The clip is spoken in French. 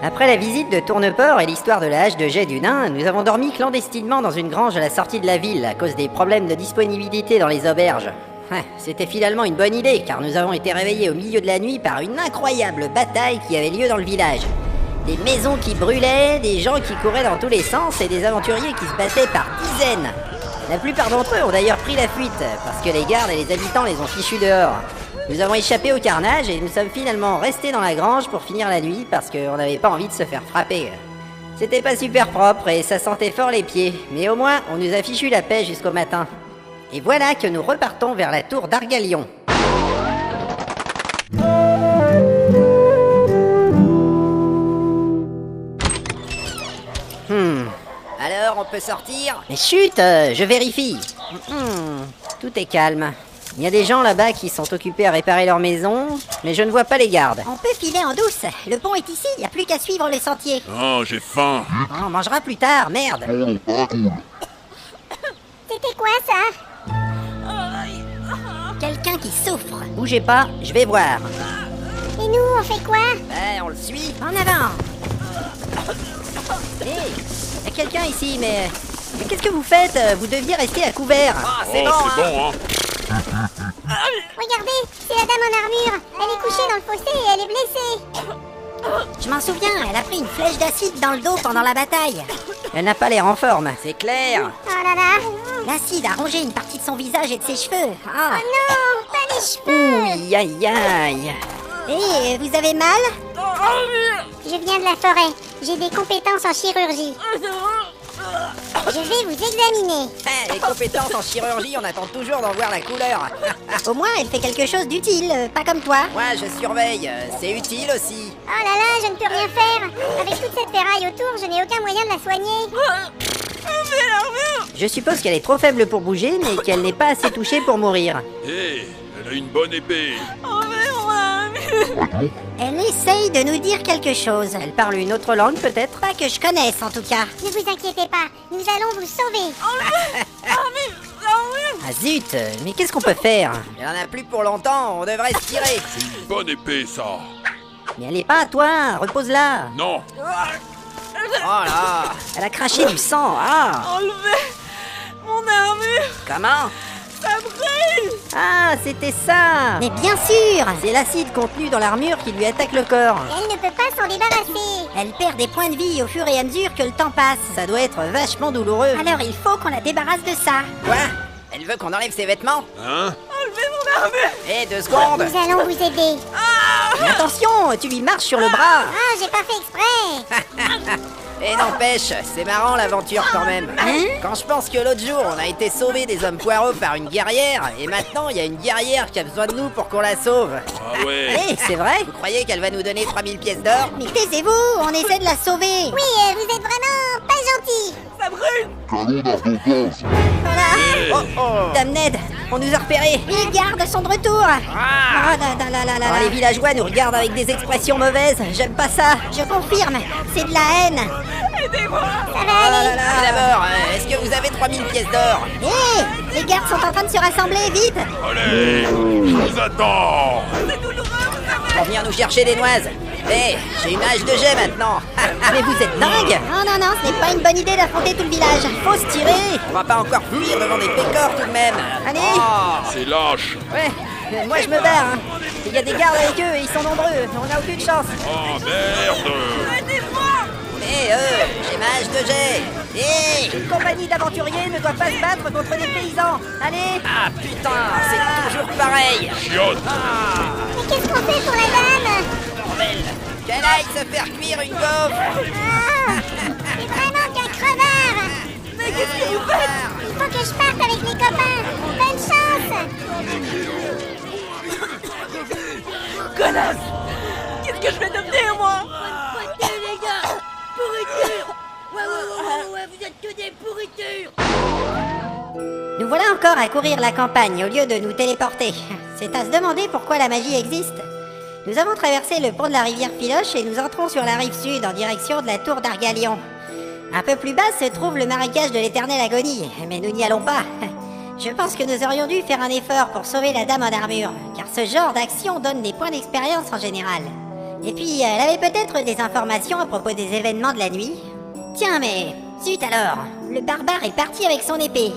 Après la visite de Tourneport et l'histoire de la hache de jet du nain, nous avons dormi clandestinement dans une grange à la sortie de la ville à cause des problèmes de disponibilité dans les auberges. C'était finalement une bonne idée car nous avons été réveillés au milieu de la nuit par une incroyable bataille qui avait lieu dans le village. Des maisons qui brûlaient, des gens qui couraient dans tous les sens et des aventuriers qui se battaient par dizaines. La plupart d'entre eux ont d'ailleurs pris la fuite parce que les gardes et les habitants les ont fichus dehors. Nous avons échappé au carnage et nous sommes finalement restés dans la grange pour finir la nuit parce qu'on n'avait pas envie de se faire frapper. C'était pas super propre et ça sentait fort les pieds, mais au moins on nous a fichu la paix jusqu'au matin. Et voilà que nous repartons vers la tour d'Argalion. Alors on peut sortir? Mais chut, je vérifie. Tout est calme. Il y a des gens là-bas qui sont occupés à réparer leur maison, mais je ne vois pas les gardes. On peut filer en douce. Le pont est ici, il n'y a plus qu'à suivre le sentier. Oh, j'ai faim. On mangera plus tard, merde. C'était quoi ça? Quelqu'un qui souffre. Bougez pas, je vais voir. Et nous, on fait quoi? On le suit. En avant. Hé, y a quelqu'un ici, mais qu'est-ce que vous faites? Vous deviez rester à couvert. C'est bon, hein. Regardez, c'est la dame en armure. Elle est couchée dans le fossé et elle est blessée. Je m'en souviens, elle a pris une flèche d'acide dans le dos pendant la bataille. Elle n'a pas l'air en forme, c'est clair. Oh là là. L'acide a rongé une partie de son visage et de ses cheveux. Oh non, pas les cheveux. Ouh, aïe aïe. Hé, vous avez mal? Je viens de la forêt. J'ai des compétences en chirurgie. Je vais vous examiner. Les compétences en chirurgie, on attend toujours d'en voir la couleur. Au moins, elle fait quelque chose d'utile, pas comme toi. Moi, je surveille, c'est utile aussi. Oh là là, je ne peux rien faire. Avec toute cette ferraille autour, je n'ai aucun moyen de la soigner. Je suppose qu'elle est trop faible pour bouger, mais qu'elle n'est pas assez touchée pour mourir. Hé, elle a une bonne épée. Elle essaye de nous dire quelque chose. Elle parle une autre langue, peut-être? Pas que je connaisse, en tout cas. Ne vous inquiétez pas, nous allons vous sauver. Ah zut, mais qu'est-ce qu'on peut faire? Il en a plus pour longtemps, on devrait se tirer. C'est une bonne épée, ça. Mais elle est pas à toi, repose-la. Non. Oh là, elle a craché du sang, ah. Enlevez mon armure. Comment? Ça brûle. Ah, c'était ça. Mais bien sûr. C'est l'acide contenu dans l'armure qui lui attaque le corps. Elle ne peut pas s'en débarrasser. Elle perd des points de vie au fur et à mesure que le temps passe. Ça doit être vachement douloureux. Alors il faut qu'on la débarrasse de ça. Quoi? Elle veut qu'on enlève ses vêtements? Hein? Enlevez mon armure. Hé, 2 secondes. Nous allons vous aider. Mais attention, tu lui marches sur le bras. Ah, j'ai pas fait exprès. Et n'empêche, c'est marrant l'aventure quand même. Quand je pense que l'autre jour, on a été sauvés des hommes poireaux par une guerrière, et maintenant, il y a une guerrière qui a besoin de nous pour qu'on la sauve. Ah ouais. Hé, c'est vrai? Vous croyez qu'elle va nous donner 3000 pièces d'or? Mais taisez-vous, on essaie de la sauver. Oui, vous êtes vraiment pas gentil. Ça brûle. Dame Ned, on nous a repérés. Les gardes sont de retour. Oh là là là là là. Les villageois nous regardent avec des expressions mauvaises, j'aime pas ça. Je confirme, c'est de la haine. Aidez-moi. Ça va aller. Mais d'abord, est-ce que vous avez 3000 pièces d'or? Hé, les gardes sont en train de se rassembler, vite. Allez, je vous attends. Pour venir nous chercher des noises. Hé, j'ai une hache de jet maintenant. Mais vous êtes dingue. Non, non, non, ce n'est pas une bonne idée d'affronter tout le village. Faut se tirer. On va pas encore fuir devant des pécores tout de même. Allez. C'est lâche. Ouais, mais moi je me barre. Il y a des gardes avec eux et ils sont nombreux. On n'a aucune chance. Oh merde. Mais j'ai ma hache de jet. Hé, une compagnie d'aventuriers ne doit pas se battre contre des paysans. Allez. Ah putain, c'est toujours pareil. Chiotte. Mais qu'est-ce qu'on fait pour la dame? Bordel. Qu'elle aille se faire cuire une gaufre. Ah, c'est vraiment qu'un crevard. Mais qu'est-ce que vous faites? Il faut que je parte avec mes copains. Bonne chance. Connasse. Qu'est-ce que je vais devenir, moi? les gars! Pourriture! Ouais, vous êtes que des pourritures! Nous voilà encore à courir la campagne au lieu de nous téléporter. C'est à se demander pourquoi la magie existe. Nous avons traversé le pont de la rivière Filoche et nous entrons sur la rive sud en direction de la tour d'Argalion. Un peu plus bas se trouve le marécage de l'éternelle agonie, mais nous n'y allons pas. Je pense que nous aurions dû faire un effort pour sauver la dame en armure, car ce genre d'action donne des points d'expérience en général. Et puis, elle avait peut-être des informations à propos des événements de la nuit. Tiens, mais... Zut alors, le barbare est parti avec son épée.